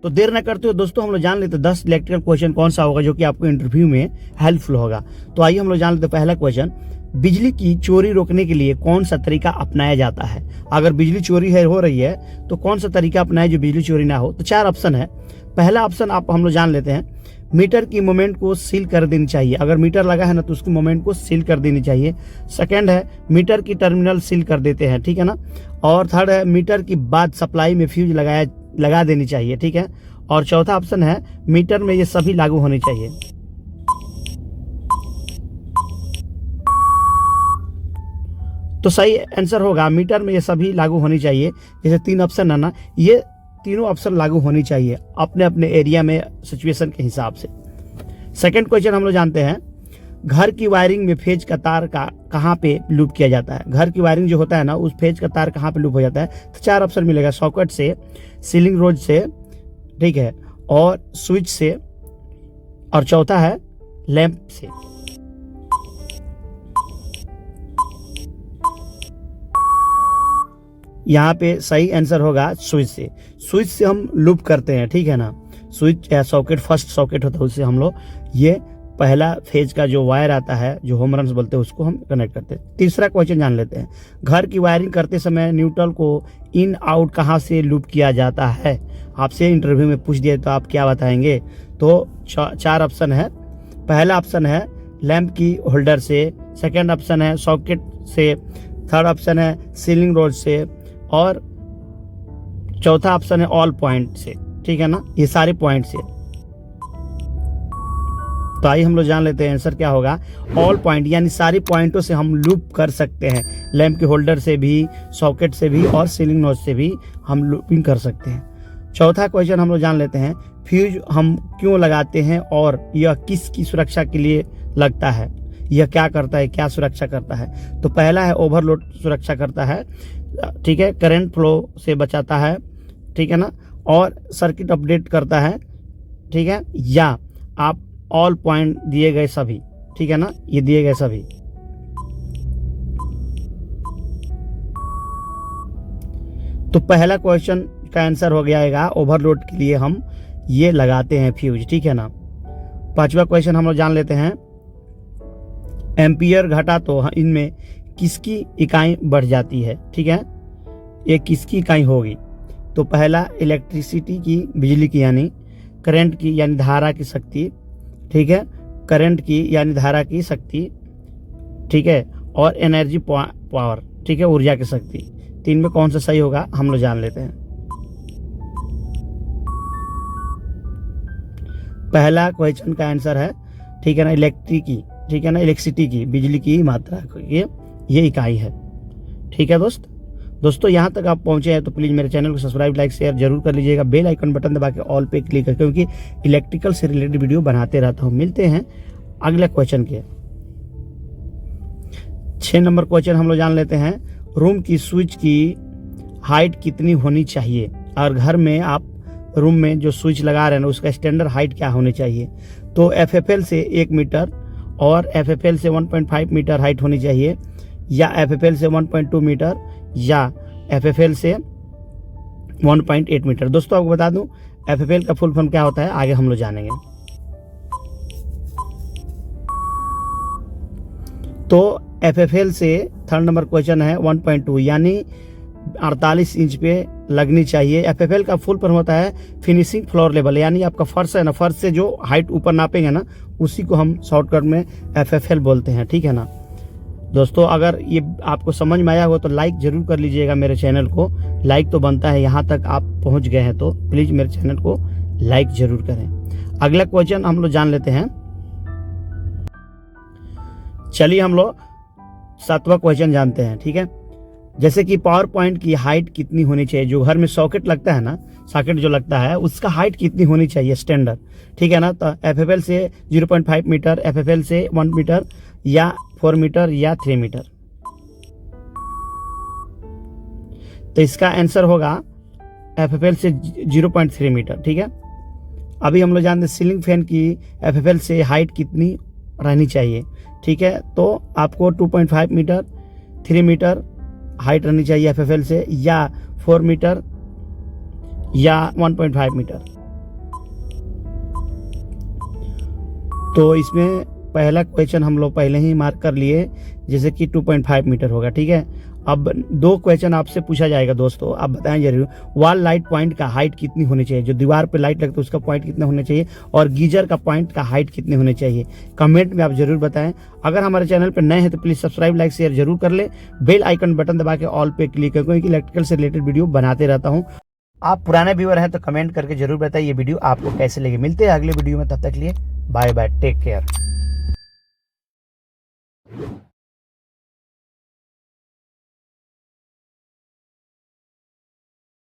तो देर न करते हुए दोस्तों हम लोग जान लेते 10 इलेक्ट्रिकल क्वेश्चन कौन सा होगा जो कि आपको इंटरव्यू में हेल्पफुल होगा। तो आइए हम लोग जान लेते पहला क्वेश्चन, बिजली की चोरी रोकने के लिए कौन सा तरीका अपनाया जाता है। अगर बिजली चोरी हो रही है तो कौन सा तरीका अपनाए जो बिजली चोरी ना हो। तो 4 ऑप्शन है। पहला ऑप्शन हम लोग जान लेते हैं, मीटर की मोमेंट को सील कर देनी चाहिए। अगर मीटर लगा है ना तो उसकी मोमेंट को सील कर देनी चाहिए। सेकंड है, मीटर की टर्मिनल सील कर देते हैं, ठीक है ना। और थर्ड है, मीटर की बाद सप्लाई में फ्यूज लगा देनी चाहिए, ठीक है। और चौथा ऑप्शन है, मीटर में ये सभी लागू होने चाहिए। तो सही आंसर होगा मीटर में ये सभी लागू होनी चाहिए। जैसे 3 ऑप्शन है ना, ये तीनों ऑप्शन लागू होनी चाहिए अपने अपने एरिया में सिचुएशन के हिसाब से। सेकंड क्वेश्चन हम लोग जानते हैं, घर की वायरिंग में फेज का तार का कहाँ पे लूप किया जाता है। घर की वायरिंग जो होता है ना, उस फेज का तार कहाँ पे लूप हो जाता है। तो 4 ऑप्शन मिलेगा, सॉकेट से, सीलिंग रोड से, ठीक है, और स्विच से, और चौथा है लैंप से। यहाँ पे सही आंसर होगा स्विच से। स्विच से हम लूप करते हैं, ठीक है ना। स्विच या सॉकेट, फर्स्ट सॉकेट होता है, उससे हम लोग ये पहला फेज का जो वायर आता है, जो होम रन्स बोलते हैं, उसको हम कनेक्ट करते हैं। तीसरा क्वेश्चन जान लेते हैं, घर की वायरिंग करते समय न्यूट्रल को इन आउट कहाँ से लूप किया जाता है। आपसे इंटरव्यू में पूछ दिया तो आप क्या बताएंगे। तो 4 ऑप्शन है। पहला ऑप्शन है लैंप की होल्डर से, सेकेंड ऑप्शन है सॉकेट से, थर्ड ऑप्शन है सीलिंग रोड से, और चौथा ऑप्शन है ऑल पॉइंट से, ठीक है ना, ये सारे पॉइंट से। तो आइए हम लोग जान लेते हैं आंसर क्या होगा। ऑल पॉइंट यानी सारे पॉइंटों से हम लूप कर सकते हैं। लैंप के होल्डर से भी, सॉकेट से भी, और सीलिंग नोच से भी हम लूपिंग कर सकते हैं। चौथा क्वेश्चन हम लोग जान लेते हैं, फ्यूज हम क्यों लगाते हैं और यह किसकी सुरक्षा के लिए लगता है। यह क्या करता है, क्या सुरक्षा करता है। तो पहला है ओवरलोड सुरक्षा करता है, ठीक है, करंट फ्लो से बचाता है, ठीक है ना, और सर्किट अपडेट करता है, ठीक है, या आप ऑल पॉइंट दिए गए सभी, ठीक है ना, ये दिए गए सभी। तो पहला क्वेश्चन का आंसर हो गया ओवरलोड के लिए हम ये लगाते हैं फ्यूज, ठीक है ना। पांचवा क्वेश्चन हम लोग जान लेते हैं, एम्पियर घटा तो इनमें किसकी इकाई बढ़ जाती है, ठीक है, ये किसकी इकाई होगी। तो पहला इलेक्ट्रिसिटी की, बिजली की यानी, करंट की यानी धारा की शक्ति, ठीक है, करंट की यानी धारा की शक्ति, ठीक है, और एनर्जी पावर, ठीक है, ऊर्जा की शक्ति। 3 में कौन सा सही होगा हम लोग जान लेते हैं। पहला क्वेश्चन का आंसर है, ठीक है ना, इलेक्ट्रिक की, ठीक है ना, इलेक्ट्रिसिटी की, बिजली की मात्रा, ये इकाई है, ठीक है दोस्तों यहाँ तक आप पहुंचे हैं तो प्लीज मेरे चैनल को सब्सक्राइब, लाइक, शेयर जरूर कर लीजिएगा। बेल आइकन बटन दबा के ऑल पे क्लिक कर, क्योंकि इलेक्ट्रिकल से रिलेटेड वीडियो बनाते रहता हूँ। मिलते हैं अगले क्वेश्चन के। 6 नंबर क्वेश्चन हम लोग जान लेते हैं, रूम की स्विच की हाइट कितनी होनी चाहिए। और घर में आप रूम में जो स्विच लगा रहे हैं उसका स्टैंडर्ड हाइट क्या होनी चाहिए। तो FFL से 1 मीटर और FFL से 1.5 मीटर हाइट होनी चाहिए, या FFL से 1.2 मीटर, या FFL से 1.8 मीटर। दोस्तों आपको बता दूं FFL का फुल फॉर्म क्या होता है, आगे हम लोग जानेंगे। तो FFL से थर्ड नंबर क्वेश्चन है 1.2 यानी 48 इंच पे लगनी चाहिए। FFL का फुल फॉर्म होता है फिनिशिंग फ्लोर लेवल, यानी आपका फर्श है ना, फर्श से जो हाइट ऊपर नापेंगे ना, उसी को हम शॉर्टकट में FFL बोलते हैं, ठीक है ना। दोस्तों अगर ये आपको समझ में आया हो तो लाइक जरूर कर लीजिएगा मेरे चैनल को। लाइक तो बनता है, यहाँ तक आप पहुँच गए हैं तो प्लीज़ मेरे चैनल को लाइक जरूर करें। अगला क्वेश्चन हम लोग जान लेते हैं। चलिए हम लोग 7वां क्वेश्चन जानते हैं, ठीक है। जैसे कि पावर पॉइंट की हाइट कितनी होनी चाहिए। जो घर में सॉकेट लगता है ना, सॉकेट जो लगता है उसका हाइट कितनी होनी चाहिए स्टैंडर्ड, ठीक है ना। तो FFL से 0.5 मीटर, FFL से 1 मीटर, या 4 मीटर, या 3 मीटर। तो इसका आंसर होगा FFL से 0.3 मीटर, ठीक है। अभी हम लोग जानते हैं सीलिंग फैन की FFL से हाइट कितनी रहनी चाहिए, ठीक है। तो आपको 2.5 मीटर, 3 मीटर हाइट रहनी चाहिए FFL से, या 4 मीटर, या 1.5 मीटर। तो इसमें पहला क्वेश्चन हम लोग पहले ही मार्क कर लिए, जैसे कि 2.5 मीटर होगा, ठीक है। अब 2 क्वेश्चन आपसे पूछा जाएगा दोस्तों, आप बताएं जरूर। वॉल लाइट पॉइंट का हाइट कितनी होनी चाहिए, जो दीवार पे लाइट लगता है उसका पॉइंट कितना होना चाहिए, और गीजर का पॉइंट का हाइट कितनी होनी चाहिए, कमेंट में आप जरूर बताएं। अगर हमारे चैनल पर नए हैं तो प्लीज सब्सक्राइब, लाइक, शेयर जरूर कर ले। बेल आइकन बटन दबा के ऑल पे क्लिक करें, क्योंकि इलेक्ट्रिकल से रिलेटेड वीडियो बनाते रहता हूँ। आप पुराने व्यूअर हैं तो कमेंट करके जरूर बताइए ये वीडियो आपको कैसे लगी। मिलते हैं अगले वीडियो में, तब तक लिए बाय बाय, टेक केयर।